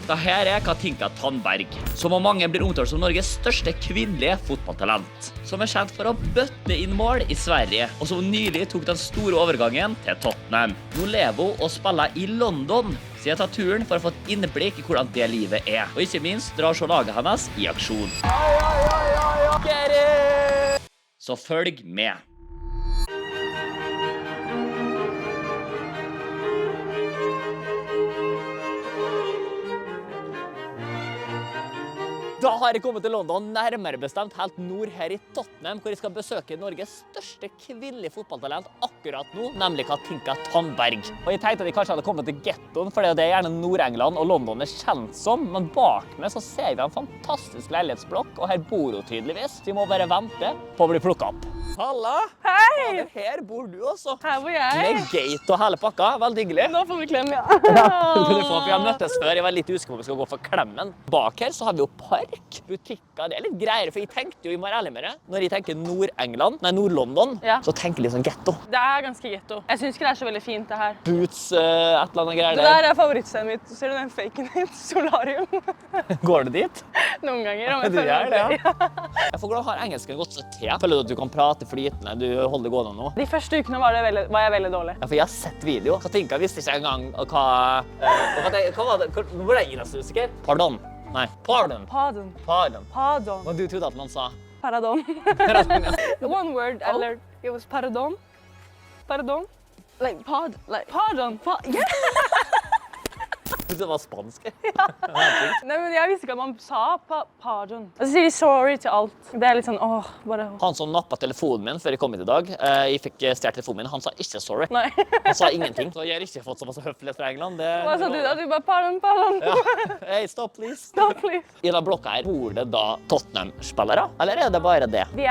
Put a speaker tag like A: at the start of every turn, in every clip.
A: Det her Katinka Tandberg, som av mange blir omtalt som Norges største kvinnelige fotballtalent. Som kjent for å bøtte inn mål i Sverige, og som nylig tok den store overgangen til Tottenham. Nå lever hun og spiller i London, så jeg tar turen for å få et innblikk i hvordan det livet Og ikke minst drar så laget hennes i aksjon. Så følg med. Da har jeg kommet til London, nærmere bestemt helt nord her i Tottenham, hvor jeg skal besøke Norges største kvinnelige fotballtalent akkurat nå, nemlig Katinka Tandberg. Og jeg tenkte at jeg kanskje hadde kommet til ghettoen, for det gjerne Nord-England og London kjent som, men bak meg så ser vi en fantastisk leilighetsblokk, og her bor hun tydeligvis, så vi må bare vente på å bli plukket opp. Halla!
B: Hei!
A: Her bor du også.
B: Her bor jeg.
A: Med gate og hele pakka, veldig hyggelig.
B: Nå får vi klem, ja.
A: Vi har møttes før, jeg var litt usikker på om vi skal gå for klemmen. Bak her så har vi jo park, butikker, det litt greier, for jeg tenkte jo, jeg må være ærlig med det, når jeg tenker Nord-London,
B: Ja.
A: så tenker jeg litt sånn ghetto.
B: Det ganske ghetto. Jeg synes ikke det så veldig fint det her.
A: Boots, et eller annet greier
B: Det
A: der.
B: der favorittstedet mitt. Ser du den faken din? Solarium.
A: Går du dit?
B: Noen ganger. Om jeg
A: Du
B: føler
A: gjør
B: meg
A: det,
B: fri.
A: Jeg får glad har engelsken gått så til. Føler du at du kan prate flytende, du holder det gående nå?
B: De første ukene var jeg veldig dårlig.
A: Ja, for jeg har sett video. Katinka visste ikke engang hva var det? Nå ble jeg nesten usikker. Pardon. Nei, pardon.
B: Pardon.
A: Pardon.
B: Pardon.
A: Men du trodde at man sa
B: Pardon.
A: pardon, ja.
B: One word I learned. It was pardon. Pardon. Like pardon. Yeah.
A: Du trodde det var spansk.
B: Nei, men jeg visste ikke at man sa pardon. Og så sier de sorry til alt. Det litt sånn, bare...
A: Han som nappet telefonen min før jeg kom hit i dag, jeg fikk stjert telefonen min, han sa ikke sorry.
B: Nei.
A: Han sa ingenting. Så jeg har ikke fått så masse høflighet fra England.
B: Hva sa du da? Du bare pardon.
A: Ja. Hey, stop please.
B: Stop, please.
A: I denne blokka her bor det da Tottenham-spillere, eller det bare det?
B: Vi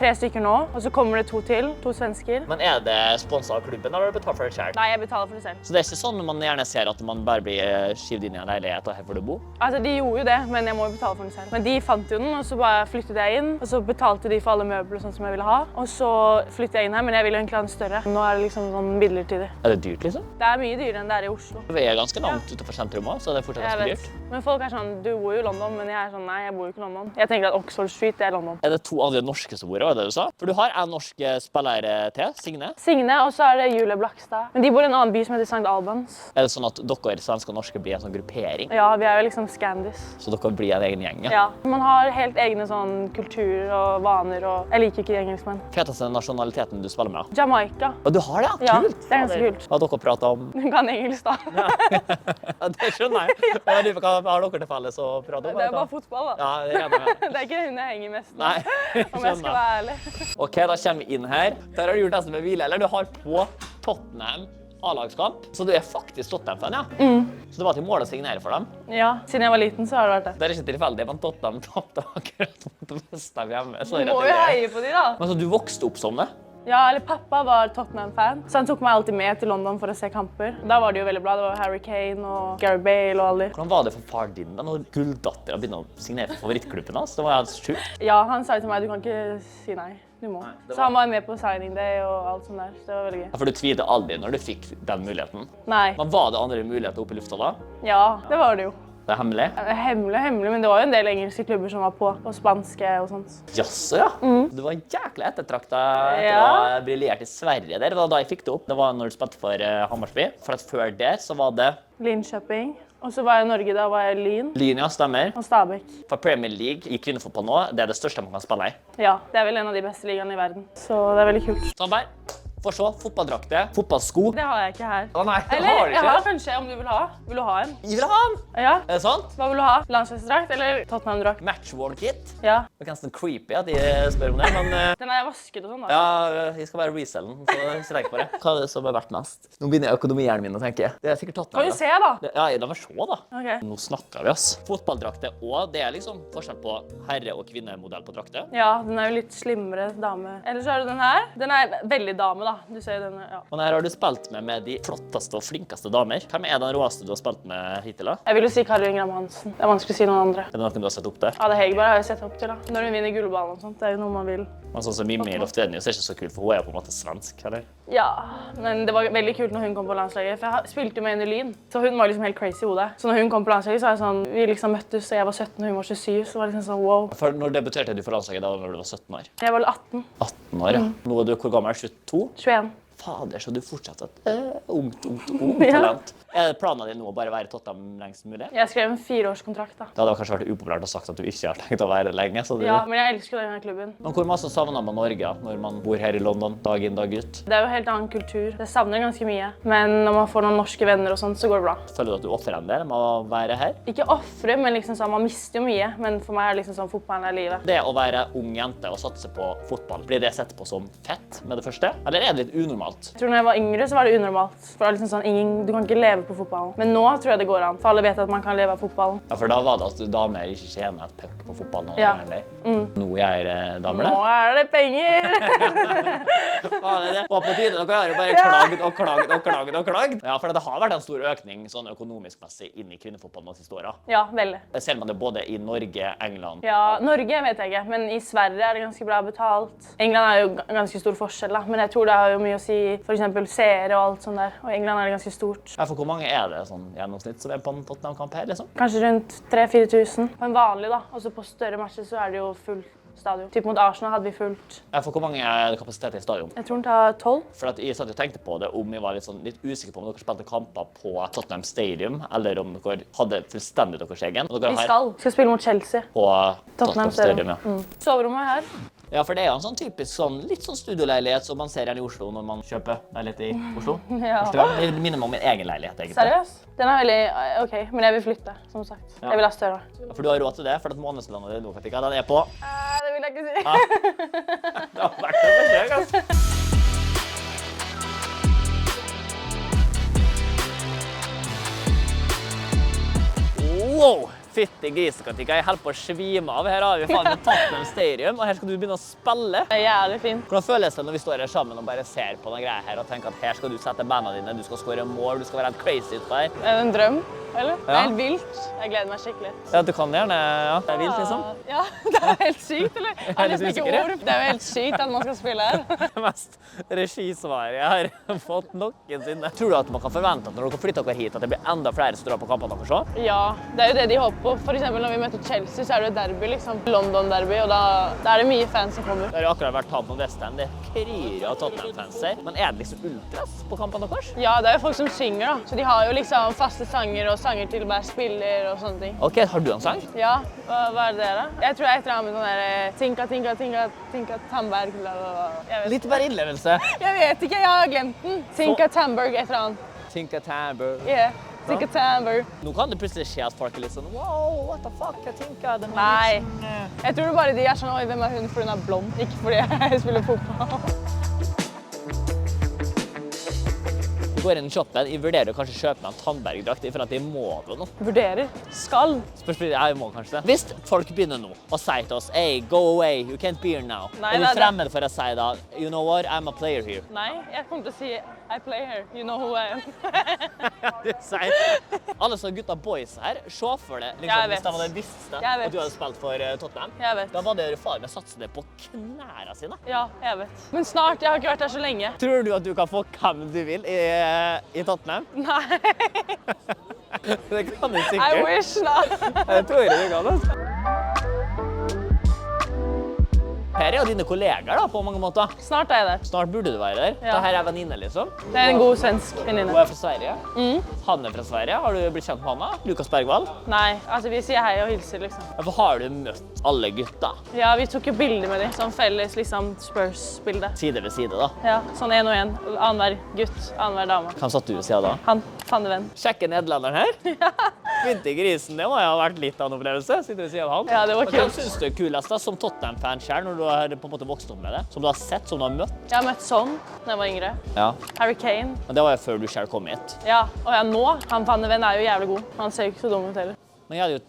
B: 3 stykker nå, og så kommer det 2 til, 2 svensker.
A: Men det sponset av klubben, eller har du betalt for det selv?
B: Nei, jeg betaler for det selv.
A: Så det ikke sånn man gjerne ser at man bare blir skivd inn i en leilighet og her får du bo?
B: Altså, de gjorde jo det, men jeg må jo betale for den selv. Men de fant jo den, og så bare flyttet jeg inn, og så betalte de for alle møbler sånn som jeg ville ha. Og så flyttet jeg inn her, men jeg ville egentlig ha den større. Nå det liksom sånn midlertidig.
A: Er det dyrt liksom?
B: Det mye dyrere enn det i Oslo.
A: Vi ganske langt utenfor sentrum også, så det er fortsatt ganske dyrt.
B: Men folk sånn, du bor jo i London, men jeg sånn, nei, jeg bor jo ikke i London. Jeg tenker at Oxford Street, det London.
A: Er det 2 andre norske som bor, var det du sa? For du har en norsk spiller til, Signe.
B: Signe, og så det Julie Blakstad. Men de bor i en annen by som heter St. Albans.
A: Er det sånn at dere svenske og norske blir en sånn gruppering?
B: Ja, vi jo liksom Scandis.
A: Så dere blir en egen gjeng, ja?
B: Ja. Man har helt egne sånn kulturer og vaner, og jeg liker ikke de engelskmenn.
A: Feteste nasjonaliteten du spiller med?
B: Jamaica.
A: Og du har det, ja?
B: Ja,
A: Kult!
B: det ganske kult.
A: Hva har dere pratet om?
B: Du kan engelsk da.
A: Ja, det skjønner jeg. Hva har dere til felles å prate om?
B: Det bare fotball da.
A: Ja, det regner jeg med.
B: Det ikke hun jeg henger mest med,
A: Nei,
B: om jeg skal være ærlig.
A: Ok, da kommer vi inn her. Der har du gjort nesten med hvile, eller du har på Tottenham A-lagskamp. Så du faktisk Tottenham-fan, ja? Så det var til mål å signere for dem?
B: Ja, siden jeg var liten så har det vært det.
A: Det ikke tilfeldig, men Tottenham tappte akkurat mot Westham hjemme. Så
B: Du må jo heie på de da.
A: Men så du vokste opp som det?
B: Ja, eller pappa var Tottenham-fan, så han tok meg alltid med til London for å se kamper. Da var det jo veldig bra. Det var Harry Kane og Gary Bale og alle de.
A: Hvordan var det for far din da, når gulldatteren begynte å signere for favorittklubben hans? Det var helt sjukt.
B: Ja, han sa til meg, du kan ikke si nei. Du må. Så han var med på signing day og alt sånt der, så det var veldig gøy.
A: Ja, for du tvilte aldri når du fikk den muligheten.
B: Nei.
A: Men var det andre muligheter oppe i lufta da?
B: Ja, det var det jo.
A: Det er hemmelig?
B: Hemmelig, men det var jo en del engelske klubber som var på, og spanske og sånt.
A: Jaså, ja. Du var jækla ettertrakta etter å ha briljert i Sverige der. Det var da jeg fikk det opp. Det var når du spilte for Hammarby. For at før der så var det
B: Linköping. Og så var jeg i Norge, da var jeg Lyn
A: Lyn, ja, stemmer.
B: og Stabæk.
A: For Premier League i kvinnefotball nå, det er det største man kan spille i.
B: Ja, det er vel en av de beste ligaene i verden, så det er veldig kult.
A: Sandberg, få se, fotballdrakter, fotballsko.
B: Det har jeg ikke her.
A: Å nei, det
B: Eller,
A: har du
B: jeg
A: ikke.
B: har kanskje, om du vil ha. Vil du ha en?
A: Jeg vil ha den!
B: Ja.
A: Er det sant?
B: Hva vil du ha? Landslagsdrakt eller Tottenham-drakt?
A: Matchwork-kit.
B: Ja.
A: Det er nesten creepy at de spør om det, men
B: Den er vasket og sånn da.
A: ja, jeg skal bare reselle den, så ikke tenk på det. Hva er det som er verdt mest? Nå begynner økonomihjernen min å tenke. Det er sikkert
B: Kan
A: Tottenham.
B: du se da?
A: Ja, la meg se da.
B: Ok.
A: Nå snakker vi, ass. Fotballdrakter, og det er liksom forskjell på herre- og kvinnemodell på drakter.
B: Ja, den er jo litt slimmere dame. Eller så har du den her. Den er veldig dame da. du ser denne, ja.
A: Og her har du spilt med de flotteste og flinkeste damer. Hvem den råeste du har spilt med hittil da?
B: Jeg vil jo si Karoline Gram Hansen. Det vanskelig å si noen andre.
A: Det noen du har sett opp til?
B: Ja, det Hegerberg har jeg sett opp til, da. Når hun vinner gullballen og sånt, det jo noe man vil.
A: Men sånn som Mimmi Lofvednius ikke så kult, for hun på en måte svensk, eller?
B: Ja, men det var veldig kult når hun kom på landslaget, for jeg spilte jo med henne i Lyn. Så hun var liksom helt crazy i hodet. Så når hun kom på landslaget, så sånn, vi liksom møttes, og jeg var 17 og hun var 27, så var det liksom sånn, wow.
A: For når debuterte du for landslaget da når du var 17 år?
B: Jeg var 18.
A: 18 år, ja. Nå du hvor gammel? 22?
B: 21.
A: Fader, så du fortsatt et ungt talent. Det planen din nå å bare være i Tottenham lengst mulig?
B: Jeg skrev en 4-årskontrakt da.
A: Det hadde kanskje vært upopulært å sagt at du ikke har tenkt å være lenge, så du...
B: Ja, men jeg elsker denne klubben.
A: Men hvor masse savner man Norge når man bor her i London, dag inn, dag ut?
B: Det jo helt annen kultur. Det savner ganske mye. Men når man får noen norske venner og sånt, så går det bra.
A: Føler du at du offrer en del med å være her?
B: Ikke offre, men liksom sånn, man mister jo mye. Men for meg det liksom sånn, fotballen livet.
A: Det å være ung jente og satse på fotball, blir det sett på som fett med det første? Eller det litt unormalt?
B: Jeg tror når jeg var yngre så var det unormalt. For det var liksom sånn, du kan ikke leve på fotballen. Men nå tror jeg det går an, for alle vet at man kan leve av fotballen.
A: Ja, for da var det at damer ikke tjener et puck på fotballen.
B: Ja.
A: Nå gjør damer det.
B: Nå det penger!
A: Det var på tide, dere har jo bare klagd. Ja, for det har vært en stor økning sånn økonomisk messig inn i kvinnefotballen de siste årene.
B: Ja, veldig.
A: Ser man det både i Norge, England?
B: Ja, Norge vet jeg ikke, men i Sverige det ganske bra betalt. England jo ganske stor forskjell da, men jeg tror det har jo mye å si for eksempel seere og alt sånt der. Og England det ganske stort.
A: Ja, for hvor mange det sånn gjennomsnitt som på en Tottenham-kamp her, liksom?
B: Kanskje rundt 3-4 tusen. På en vanlig da, og så på større matcher så det jo full stadion. Typ mot Arsenal hadde vi fullt.
A: Ja, for hvor mange det kapasitet i stadion?
B: Jeg tror den tar 12.
A: For at jeg satt og tenkte på det om jeg var litt usikker på om dere spilte kamper på Tottenham Stadium, eller om dere hadde fullstendig deres egen.
B: Vi skal spille mot Chelsea.
A: På Tottenham Stadium, ja.
B: Soverommet her.
A: Ja, for det jo en sånn typisk litt sånn studioleilighet som man ser igjen i Oslo når man kjøper leilighet i Oslo.
B: Ja.
A: Det minner meg om min egen leilighet, egentlig.
B: Seriøst? Den veldig ok, men jeg vil flytte, som sagt.
A: Ja.
B: Jeg vil ha større.
A: For du har råd til det, for at månedslandet din nå, Katika, den på...
B: Det vil jeg ikke si.
A: Det har vært et forsøk, altså. Wow! Fytti grisekatika, jeg holder på å svime av. Her har vi faen med Tottenham Stadium, og her skal du begynne å spille.
B: Det jævlig fint.
A: Hvordan føles det når vi står her sammen og bare ser på den greia her og tenker at her skal du sette bandene dine, du skal skåre mål, du skal være helt crazy utpå her?
B: Det en drøm, eller? Det
A: Ja.
B: helt vilt. Jeg gleder meg skikkelig.
A: Ja, du kan gjerne, ja. Det vilt, liksom.
B: Ja, det helt sykt, eller? Jeg har
A: litt
B: nesten ikke
A: usikker,
B: ord. Det jo helt sykt at man skal spille her.
A: Det mest regisvaret jeg har fått noensinne. Tror du at man kan forvente at når dere flytter dere hit, at det blir enda flere som drar på kampene deres også?
B: Ja, det jo det de håper på. For eksempel når vi møter Chelsea, så det jo derby, liksom. London-derby, og da det mye fans som kommer.
A: Det har jo akkurat vært talt om West Ham. Det kryr av Tottenham-fans her. Men det liksom ultras på kampene deres?
B: Ja, det jo folk som synger, da. Så de har jo liksom faste sanger og sanger til hver spiller og sånne ting.
A: Ok, har du en sang?
B: Ja, hva det da? Jeg tror jeg etter med sånn der Tinka, tinka, tinka, tinka, Tamberg, bla, bla, bla. Jeg vet.
A: Litt bare innlevelse.
B: Jeg vet ikke, jeg har glemt den. Tinka, Tamberg, et eller annet.
A: Tinka Tamber.
B: Yeah, Tinka, Tamberg.
A: Nå kan det plutselig skje at folk er litt sånn wow, what the fuck, jeg tenker det
B: Nei, jeg tror bare de sånn, oi, hvem hun fordi hun er blond, ikke fordi jeg spiller fotball.
A: Du går inn i shoppen, jeg vurderer å kanskje kjøpe meg en Tandberg-drakt, for at jeg må det nå.
B: Vurderer. Skal.
A: Spørsmålet jeg må kanskje det. Hvis folk begynner nå og sier til oss, hey, go away, you can't be here now.
B: Nei,
A: er du
B: nei,
A: fremmed for å si da, you know what, I'm a player here.
B: Nei, jeg kommer til å si, I play here, you know who I am.
A: Du sier, alle som gutta boys her, se for det,
B: Jeg
A: liksom,
B: vet.
A: hvis de hadde visst det,
B: Jeg vet.
A: at du hadde spilt for Tottenham.
B: Jeg vet.
A: Da var det far med satse det på knæra sine.
B: Ja, jeg vet. Men snart, jeg har ikke vært der så lenge.
A: Tror du at du kan få hvem du vil i Tottenham?
B: Nei,
A: Det kan du
B: I
A: sikkert.
B: wish da.
A: Jeg tror du kan det. Her er jo dine kolleger da, på mange måter.
B: Snart jeg der.
A: Snart burde du være der.
B: Ja.
A: Dette er venninne, liksom.
B: Det en god svensk venninne.
A: Hun er fra Sverige. Han er fra Sverige. Har du blitt kjent med han da? Lukas Bergvall.
B: Nei, altså vi sier hei og hilser liksom.
A: Hvorfor har du møtt alle gutta?
B: Ja, vi tok jo bilder med dem, sånn felles liksom Spurs-bilde.
A: Side ved side da.
B: Ja, sånn en og en, annenhver gutt, annenhver dame.
A: Hvem satt du ved siden da?
B: Han, fannevenn.
A: Sjekke nederlenderen her. Fytti grisen, det må jo ha vært litt av en opplevelse. Sitter ved siden av han.
B: Ja, det var
A: Og hvem
B: kult.
A: synes du er kulest da, som Tottenham-fan selv, når du har på en måte vokst opp med det? Som du har sett, som du har møtt?
B: Jeg har møtt Son da jeg var yngre.
A: Ja.
B: Harry Kane.
A: Men det var jo før du selv kom hit.
B: Ja, og ja, nå, han fannevenn jo jævlig god. Han ser jo ikke så dum ut heller.
A: Men jeg hadde jo...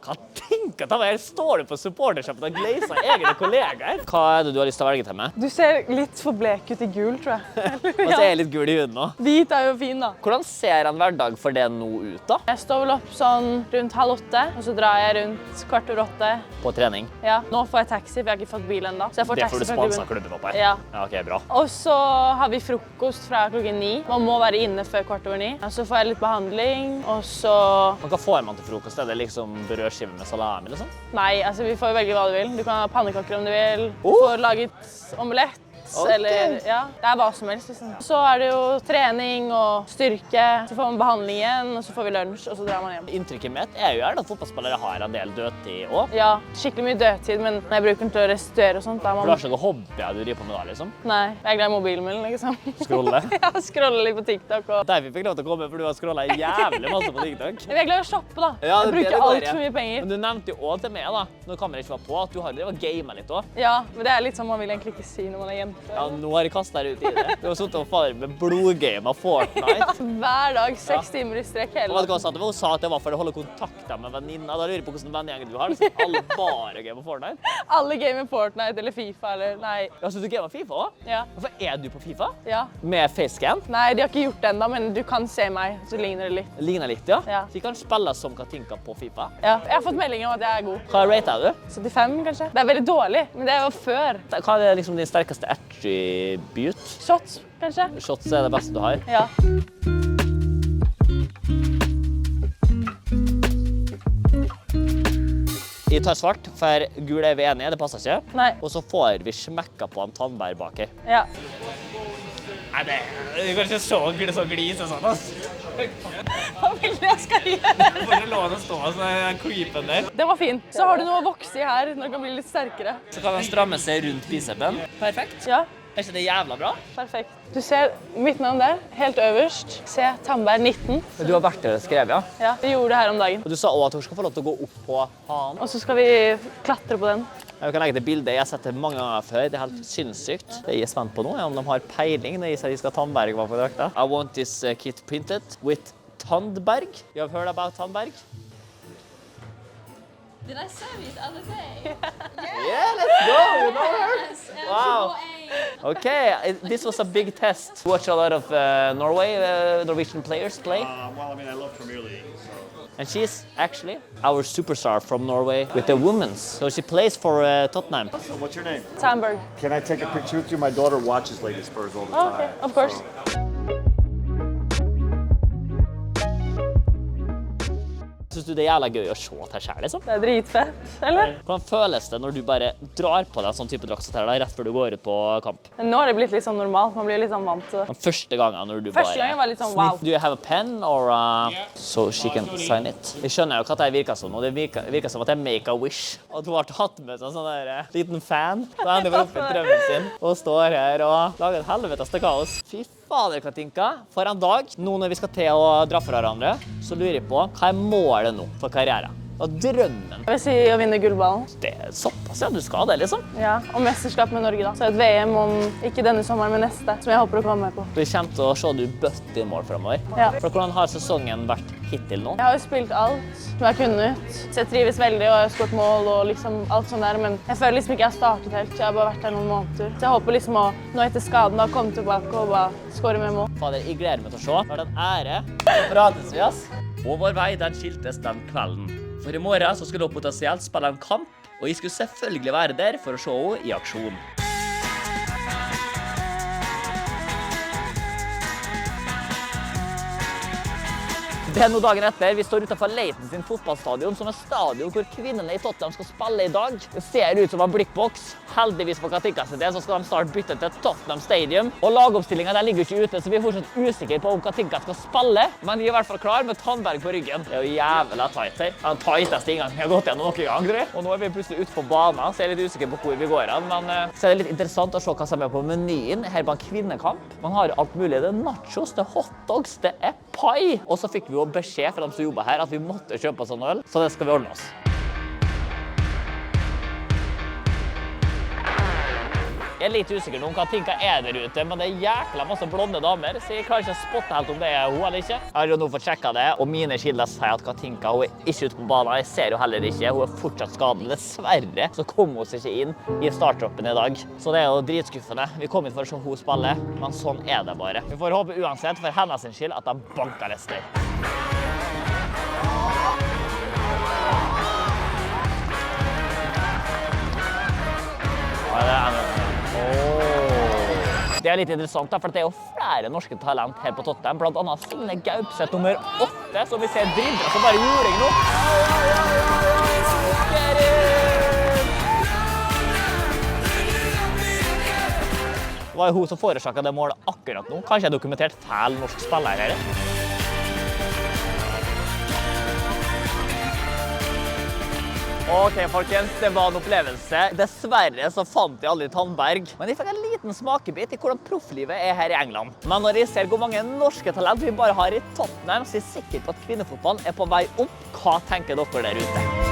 A: Katinka Tandberg, står du på supportershoppen og gleiser egne kollegaer? Hva det du har lyst til å velge til meg?
B: Du ser litt for blek ut i gul, tror jeg.
A: Og så er jeg litt gul i huden nå.
B: Hvit jo fin, da.
A: Hvordan ser en hverdag for det nå ut, da?
B: Jeg står vel opp sånn rundt 7:30, og så drar jeg rundt 7:15.
A: På trening?
B: Ja. Nå får jeg taxi, for jeg har ikke fått bil ennå. Så jeg får
A: Det
B: taxi
A: får du
B: fra
A: sponset klubben opp her?
B: Ja.
A: Ja, ok, bra.
B: Og så har vi frokost fra 9:00. Man må være inne før 9:15. Og så får jeg litt behandling, og så...
A: Men hva får man til frokost? Er det liksom brødskive med salami eller sånn?
B: Nei, altså vi får velge hva du vil. Du kan ha pannekaker om du vil. Du får laget omelett.
A: Ok.
B: Eller, ja, det hva som helst, liksom. Så det jo trening og styrke, så får man behandling igjen, og så får vi lunsj, og så drar man hjem.
A: Inntrykket mitt er jo gjerne at fotballspillere har en del dødtid også.
B: Ja, skikkelig mye dødtid, men når jeg bruker den til å restituere og sånt, da
A: For
B: må
A: du har
B: man...
A: ikke noe hobby du driver på med da, liksom?
B: Nei, jeg er glad i mobilen min, liksom.
A: Scrolle?
B: Ja, scroller litt på TikTok og...
A: Der vi fikk lov til å komme, for du har scrollet jævlig masse på TikTok.
B: Jeg er glad i å shoppe, da.
A: Ja,
B: Jeg
A: det
B: bruker
A: går,
B: alt
A: ja.
B: for mye penger.
A: Men du nevnte jo også til meg da, når kameraet ikke var på, at du har drevet og gamet litt også.
B: Ja, men det litt sånn man vil egentlig ikke si når man er jente.
A: Ja, nå har jeg kastet deg ut i det. Du har suttet og fader med blodgame av Fortnite.
B: Hver dag, 6 timer i strekk hele
A: Og vet du hva hun sa? Det var hun sa at det var for å holde kontakten med venninna. Da lurer jeg på hvordan vennegjeng du har. Så alle bare gamer Fortnite.
B: Alle gamer Fortnite eller FIFA eller... Nei.
A: Ja, så du gamer FIFA også?
B: Ja.
A: Hvorfor er du på FIFA?
B: Ja.
A: Med facecam?
B: Nei, de har ikke gjort det enda, men du kan se meg, så ligner det litt.
A: Ligner litt, ja.
B: Ja.
A: Så vi kan spille som Katinka på FIFA.
B: Ja. Jeg har fått melding om at jeg er god.
A: Hva rater du?
B: 75, kanskje? Det er veldig dårlig, men det jo før.
A: Hva er liksom din sterkeste attribute?
B: Shots, kanskje?
A: Shots er det beste du har.
B: Ja.
A: Jeg tar svart, for gul er vi enige, det passer ikke.
B: Nei.
A: Og så får vi smekka på en Tandberg bak her.
B: Ja.
A: Nei, det går ikke så glise sånn, ass.
B: Hva vil du jeg skal gjøre?
A: Bare lov å stå så er creepen der.
B: Den var fin. Så har du noe å vokse i her når det kan bli litt sterkere.
A: Så kan den stramme seg rundt bicepen. Perfekt.
B: Ja,
A: Er ikke det jævla bra?
B: perfekt. Du ser mitt navn der, helt øverst. Se, Tandberg 19.
A: Du har vært der og skrevet, ja.
B: Ja, vi gjorde det her om dagen.
A: Og du sa også at hun skal få lov til å gå opp på hanen.
B: Og så skal vi klatre på den.
A: Jeg kan legge til bildet. Jeg har sett det mange ganger før. Det er helt sinnssykt. Det jeg er spent på nå, er om de har peiling når de sier de skal ha Tandberg på drakta. I want this kit printed with Tandberg. You have heard about Tandberg?
C: Did I say it the other day?
A: Yeah, let's go. You know her?
C: Yes,
A: Wow. Okay, this was a big test. Watch a lot of Norway, Norwegian players play.
D: Well, I mean, I love Premier League, so...
A: And she's actually our superstar from Norway with the women's. So she plays for Tottenham.
D: So what's your name?
B: Tandberg.
D: Can I take a picture with you? My daughter watches Lady Spurs all the
B: Oh,
D: time.
B: okay, of course.
D: So-
A: Synes du det er jævla gøy å se det selv, liksom?
B: Det dritfett, eller?
A: Hvordan føles det når du bare drar på deg en sånn type drakt som dette her, rett før du går ut på kamp?
B: Men nå har det blitt litt sånn normalt. Man blir litt sånn vant til det.
A: Den første gangen når du
B: Første gangen var litt sånn wow.
A: Do you have a pen or so she can sign it? Jeg skjønner jo hva det virker som nå. Det virker som at det er make a wish. At hun har hatt med seg en sånn der liten fan. Da ender hun opp i drømmen sin og står her og lager et helveteste kaos. Fy fader, Katinka. For en dag, nå når vi skal til å dra fra hverandre, så lurer jeg på, hva er målet nå for karrieren? Og drømmen,
B: Jeg vil si å vinne gullballen.
A: det er såpass, ja, du skal det liksom.
B: Ja, og mesterskap med Norge da. Så et VM om ikke denne sommeren, men neste, som jeg håper å komme med på.
A: Vi kommer til å se du bøtte i mål fremover.
B: Ja.
A: For hvordan har sesongen vært hittil nå?
B: Jeg har jo spilt alt som jeg kunne ut. Så jeg trives veldig og jeg har skåret mål og liksom alt sånt der. Men jeg føler liksom ikke jeg har startet helt. Jeg har bare vært her noen måneder. Så jeg håper liksom å, nå etter skaden, da komme tilbake og bare skåre med mål.
A: Fader, jeg gleder meg til å se. Det var en ære. Så prates vi, ass. Og vår vei, den skiltes den kvelden. For i morgen så skulle hun potensielt spille en kamp, og jeg skulle selvfølgelig være der for å se henne i aksjon. Det er nå dagen etter. Vi står utenfor Leighton sin fotballstadion, som er stadion hvor kvinnene i Tottenham skal spille i dag. Det ser ut som en blikkboks. Heldigvis for Katinka sin del så skal de snart bytte til Tottenham Stadium. Og lagoppstillingen den ligger ikke ute, så vi er fortsatt usikre på om Katinka skal spille. Men de er i hvert fall klar med Tandberg på ryggen. Det er jo jævla tight her. Den tighteste inngangen jeg har gått gjennom noen gang, tror jeg. Og nå er vi plutselig ute på banen, så jeg er litt usikker på hvor vi går an. Men så er det litt interessant å se hva som er på menyen. Her på en kvinnekamp. Man har alt mulig. Det er nachos, det er hotdogs, det er pai. Og så fikk vi jo beskjed fra dem som jobber her at vi måtte kjøpe sånn øl, så det skal vi ordne oss. Jeg er litt usikker nå om Katinka er der ute, men det er jækla masse blonde damer, så jeg klarer ikke å spotte helt om det er hun eller ikke. Jeg har jo nå fått sjekket det, og mine kilder sier at Katinka hun er ikke ute på banen. Jeg ser jo heller ikke, hun er fortsatt skadet. Dessverre så kom hun seg ikke inn i starttroppen i dag. Så det er jo dritskuffende. Vi kom inn for å se hun spille, men sånn er det bare. Vi får håpe uansett for hennes skyld at de banker Leicester. Det er litt interessant, for det er jo flere norske talent her på Tottenham, blant annet Signe Gaupseth nummer 8, som vi ser dribler som bare juling nå. Det var jo hun som forårsaket det målet akkurat nå. Kanskje jeg dokumentert feil norsk spiller her. Ok, folkens, det var en opplevelse. Dessverre så fant jeg aldri Tandberg. Men jeg fikk en liten smakebit i hvordan profflivet er her i England. Men når jeg ser hvor mange norske talent vi bare har i Tottenham, så er jeg sikker på at kvinnefotballen er på vei opp. Hva tenker dere der ute?